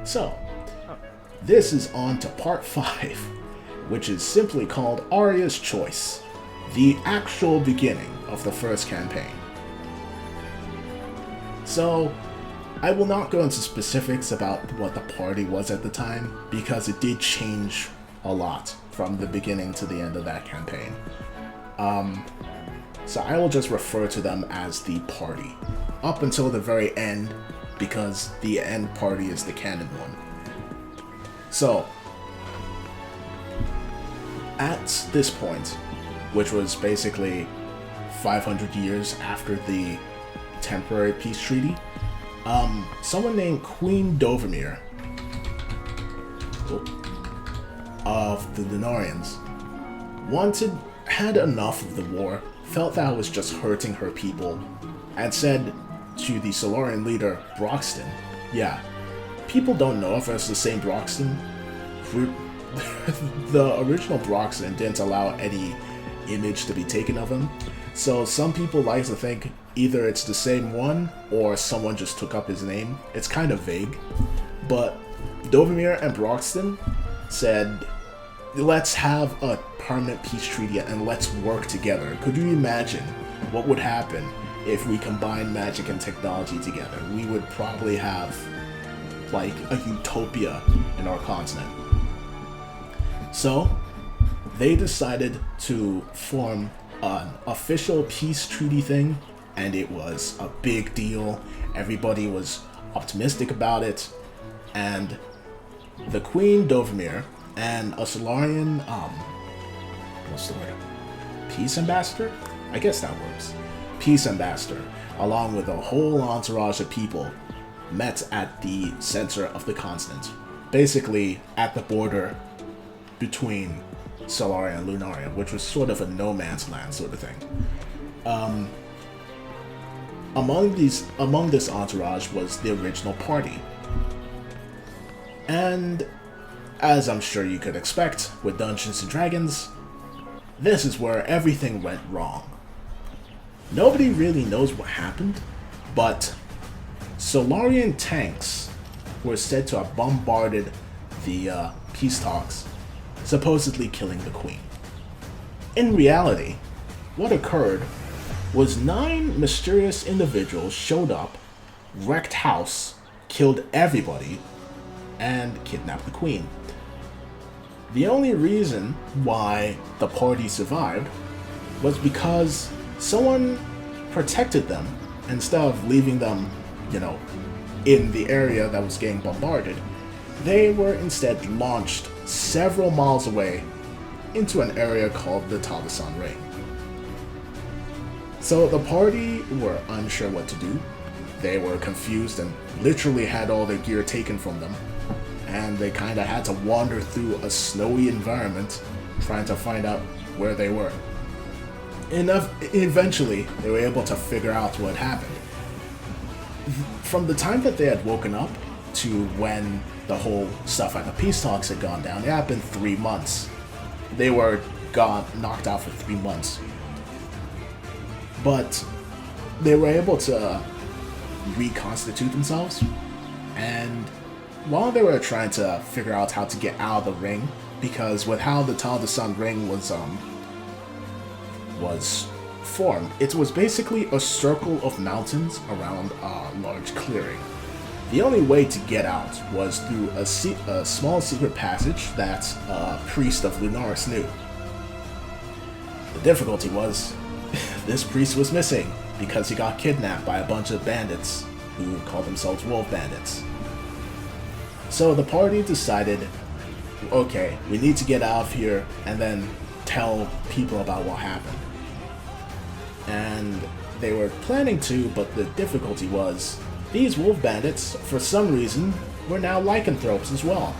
So, this is on to part 5, which is simply called Aria's Choice, the actual beginning of the first campaign. So, I will not go into specifics about what the party was at the time, because it did change a lot from the beginning to the end of that campaign. So I will just refer to them as the party, up until the very end, because the end party is the canon one. So, at this point, which was basically 500 years after the temporary peace treaty, someone named Queen Dovamere of the Lunarians had enough of the war, felt that it was just hurting her people, and said to the Solarian leader, Broxton, yeah, people don't know if it's the same Broxton. The original Broxton didn't allow any image to be taken of him, so some people like to think either it's the same one or someone just took up his name. It's kind of vague, but Dovamere and Broxton said, let's have a permanent peace treaty and let's work together. Could you imagine what would happen if we combine magic and technology together? We would probably have like a utopia in our continent. So they decided to form an official peace treaty thing, and it was a big deal. Everybody was optimistic about it, and the Queen Dovamere and a Solarian, what's the word? Peace ambassador? I guess that works. Peace ambassador, along with a whole entourage of people, met at the center of the continent. Basically, at the border between Solaria and Lunaria, which was sort of a no man's land sort of thing. Among this entourage was the original party. And as I'm sure you could expect with Dungeons & Dragons, this is where everything went wrong. Nobody really knows what happened, but Solarian tanks were said to have bombarded the peace talks, supposedly killing the queen. In reality, what occurred was 9 mysterious individuals showed up, wrecked house, killed everybody, and kidnapped the queen. The only reason why the party survived was because someone protected them instead of leaving them, in the area that was getting bombarded. They were instead launched several miles away into an area called the Talisan Ring. So the party were unsure what to do. They were confused and literally had all their gear taken from them, and they kind of had to wander through a snowy environment trying to find out where they were. Eventually, they were able to figure out what happened. From the time that they had woken up to when the whole stuff at the peace talks had gone down, it happened 3 months. They were knocked out for 3 months. But they were able to reconstitute themselves, and while they were trying to figure out how to get out of the ring, because with how the Talisan Ring was formed, it was basically a circle of mountains around a large clearing. The only way to get out was through a small secret passage that a priest of Lunaris knew. The difficulty was, this priest was missing because he got kidnapped by a bunch of bandits who called themselves wolf bandits. So the party decided, okay, we need to get out of here and then tell people about what happened. And they were planning to, but the difficulty was, these wolf bandits, for some reason, were now lycanthropes as well.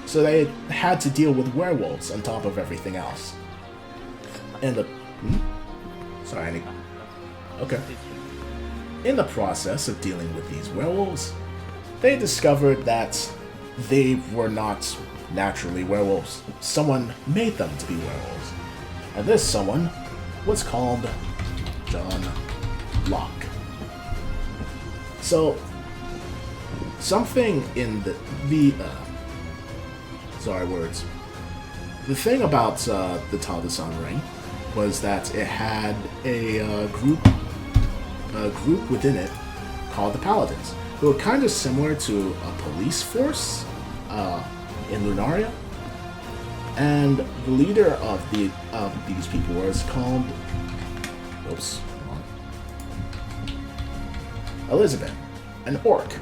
So they had to deal with werewolves on top of everything else. And Okay. In the process of dealing with these werewolves, they discovered that they were not naturally werewolves. Someone made them to be werewolves. And this someone was called John Locke. So, something in the thing about the Taldesan ring was that it had a group within it called the Paladins, who were kind of similar to a police force in Lunaria. And the leader of these people was called Elizaben, an orc.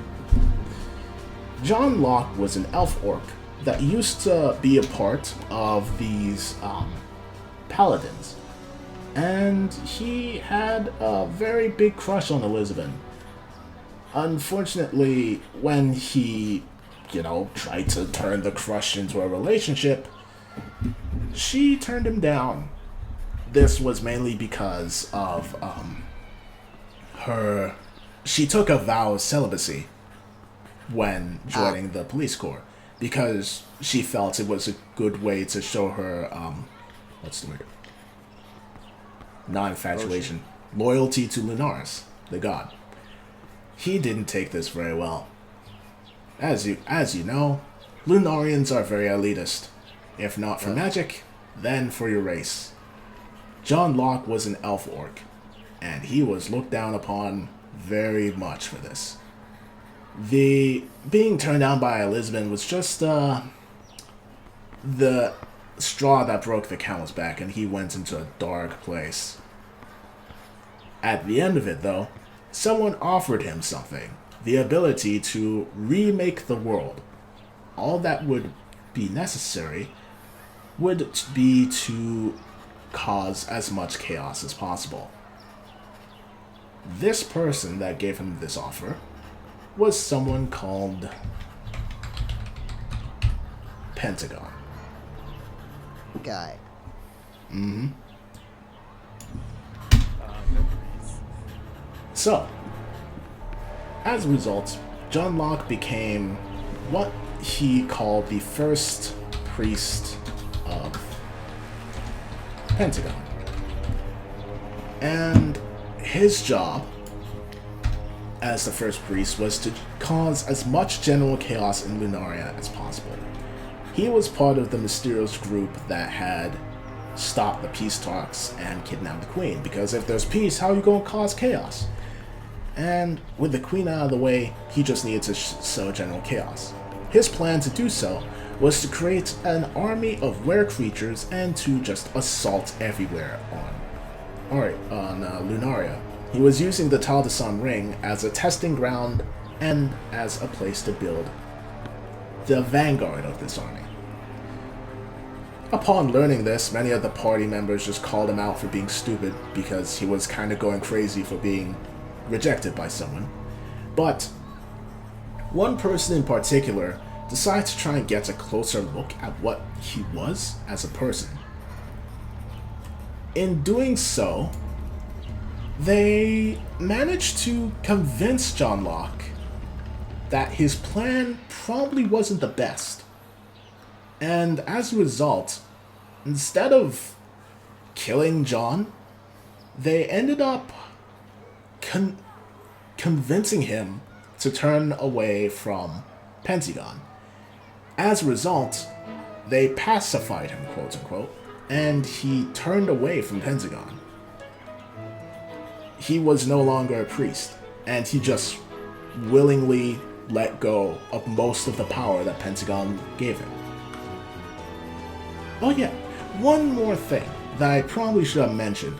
John Locke was an elf orc that used to be a part of these paladins, and he had a very big crush on Elizaben. Unfortunately, when he, tried to turn the crush into a relationship, she turned him down. This was mainly because of she took a vow of celibacy when joining the police corps, because she felt it was a good way to show her, non-infatuation, loyalty to Lunaris, the god. He didn't take this very well. As you know, Lunarians are very elitist. If not for magic, then for your race. John Locke was an elf orc, and he was looked down upon very much for this. The being turned down by Elizaben was just the straw that broke the camel's back, and he went into a dark place. At the end of it, though, someone offered him something, the ability to remake the world. All that would be necessary would be to cause as much chaos as possible. This person that gave him this offer was someone called Pentagon. Guy. Mm-hmm. So, as a result, John Locke became what he called the first priest of Pentagon. And his job as the first priest was to cause as much general chaos in Lunaria as possible. He was part of the mysterious group that had stopped the peace talks and kidnapped the queen, because if there's peace, how are you going to cause chaos? And with the queen out of the way, he just needed to sow general chaos. His plan to do so was to create an army of rare creatures and to just assault everywhere on Lunaria. He was using the Taldesan ring as a testing ground and as a place to build the vanguard of this army. Upon learning this, many of the party members just called him out for being stupid, because he was kind of going crazy for being rejected by someone. But one person in particular decided to try and get a closer look at what he was as a person. In doing so, they managed to convince John Locke that his plan probably wasn't the best. And as a result, instead of killing John, they ended up convincing him to turn away from Pentagon. As a result, they pacified him, quote unquote, and he turned away from Pentagon. He was no longer a priest, and he just willingly let go of most of the power that Pentagon gave him. Oh yeah, one more thing that I probably should have mentioned.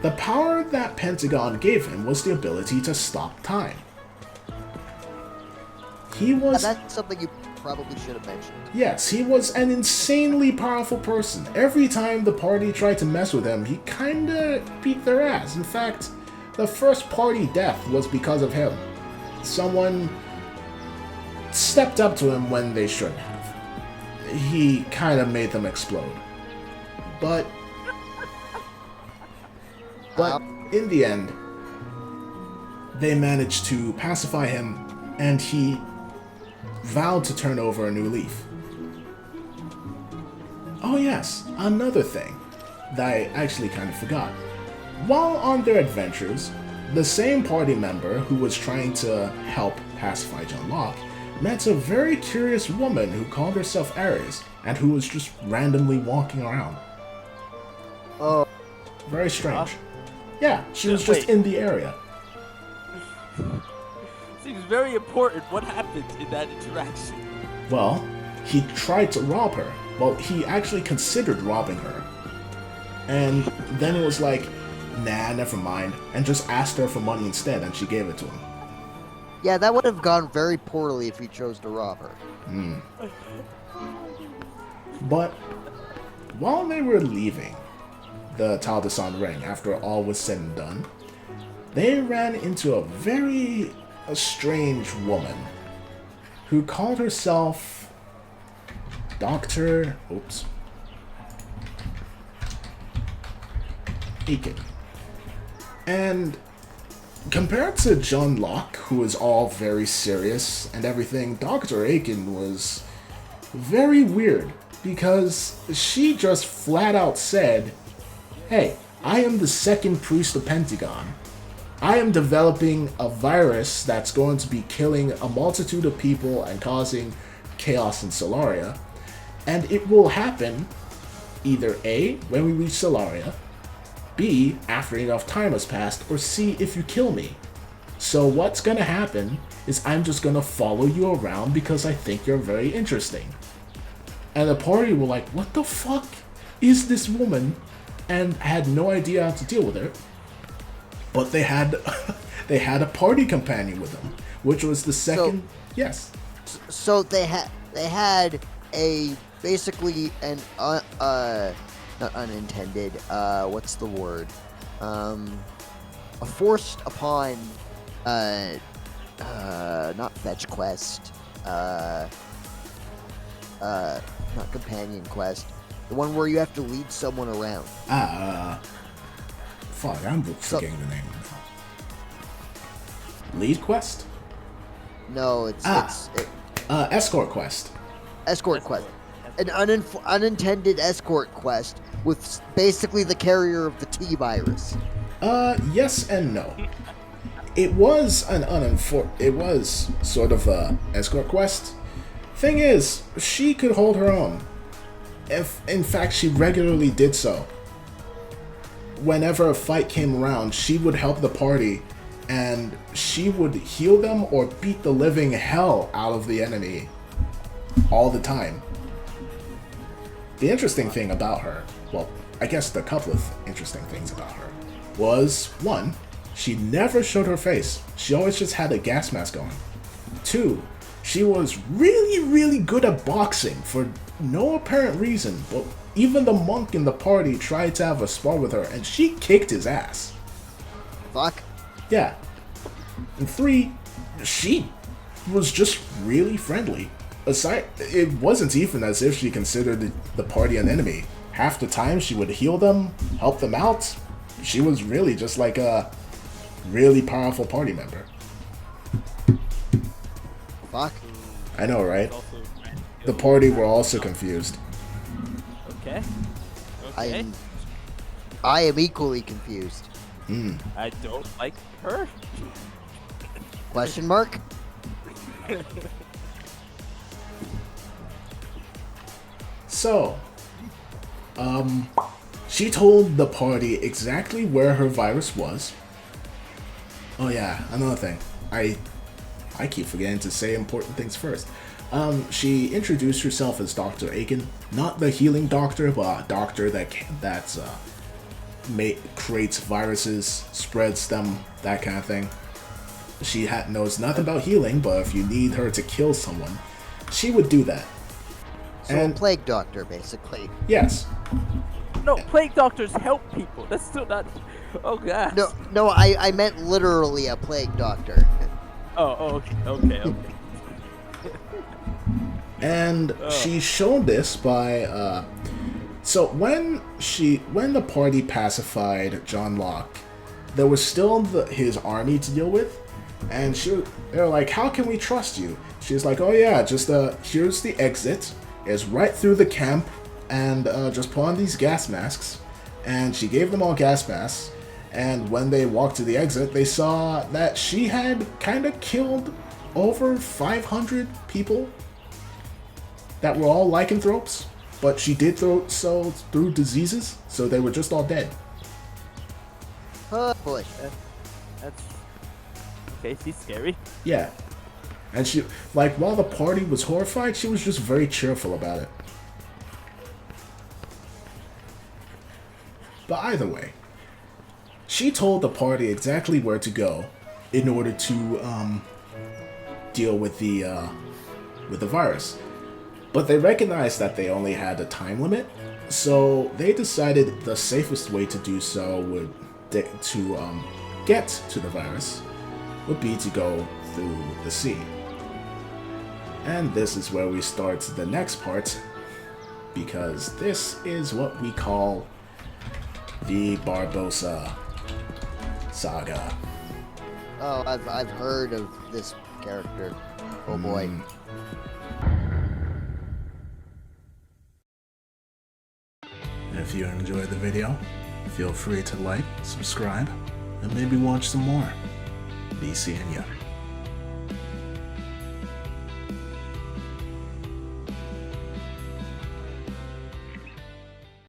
The power that Pentagon gave him was the ability to stop time. He was... That's something you probably should have mentioned. Yes, he was an insanely powerful person. Every time the party tried to mess with him, he kinda beat their ass. In fact, the first party death was because of him. Someone stepped up to him when they shouldn't have. He kinda made them explode. But in the end, they managed to pacify him, and he vowed to turn over a new leaf. Oh yes, another thing that I actually kind of forgot. while on their adventures, the same party member who was trying to help pacify John Locke met a very curious woman who called herself Aria and who was just randomly walking around. Oh. Very strange. Yeah, she was just in the area. Seems very important. What happened in that interaction? Well, he tried to rob her. Well, he actually considered robbing her. And then it was like, nah, never mind, and just asked her for money instead, and she gave it to him. Yeah, that would have gone very poorly if he chose to rob her. But while they were leaving the Tal de San Ring, after all was said and done, they ran into a very strange woman who called herself Dr. Aken. And compared to John Locke, who was all very serious and everything, Dr. Aken was very weird because she just flat out said, hey, I am the second priest of Pentagon. I am developing a virus that's going to be killing a multitude of people and causing chaos in Solaria. And it will happen either A, when we reach Solaria, B, after enough time has passed, or C, if you kill me. So what's gonna happen is I'm just gonna follow you around because I think you're very interesting. And the party were like, what the fuck is this woman? And had no idea how to deal with her. But they had a party companion with them, which was the second. Yes. So they had a basically an not unintended. What's the word? A forced upon. Not fetch quest. Not companion quest. The one where you have to lead someone around. Fuck, I'm forgetting the name. Lead quest? No, it's escort quest. Escort quest. An unintended escort quest with basically the carrier of the T virus. Yes and no. It was it was sort of a escort quest. Thing is, she could hold her own. If in fact she regularly did so. Whenever a fight came around, she would help the party and she would heal them or beat the living hell out of the enemy all the time. The interesting thing about her, well, I guess the couple of interesting things about her, was one, she never showed her face. She always just had a gas mask on. Two, she was really, really good at boxing for no apparent reason, but even the monk in the party tried to have a spar with her, and she kicked his ass. Fuck. Yeah. And three, she was just really friendly. Aside, it wasn't even as if she considered the party an enemy. Half the time she would heal them, help them out. She was really just like a really powerful party member. Fuck. I know, right? The party were also confused. Okay. I am equally confused. I don't like her. Question mark? So, she told the party exactly where her virus was. Oh yeah, another thing. I keep forgetting to say important things first. She introduced herself as Dr.Aken, not the healing doctor, but a doctor that creates viruses, spreads them, that kind of thing. She knows nothing about healing, but if you need her to kill someone, she would do that. So a plague doctor, basically. Yes. No, plague doctors help people. That's still not. Oh god. No, I meant literally a plague doctor. Oh, okay. And she showed this by so when the party pacified John Locke, there was still his army to deal with, and they're like, how can we trust you? She's like, oh yeah, just here's the exit. It's right through the camp, and just put on these gas masks. And she gave them all gas masks, And when they walked to the exit, they saw that she had kind of killed over 500 people that were all lycanthropes, but she did so through diseases, so they were just all dead. Oh boy. That's okay. She's scary. Yeah. And she, like, while the party was horrified, she was just very cheerful about it. But either way, she told the party exactly where to go in order to deal with the virus. But they recognized that they only had a time limit, so they decided the safest way to do so would to get to the virus would be to go through the sea. And this is where we start the next part, because this is what we call the Barbossa saga. Oh, I've heard of this character. Oh boy. If you enjoyed the video, feel free to like, subscribe, and maybe watch some more. Be seeing ya.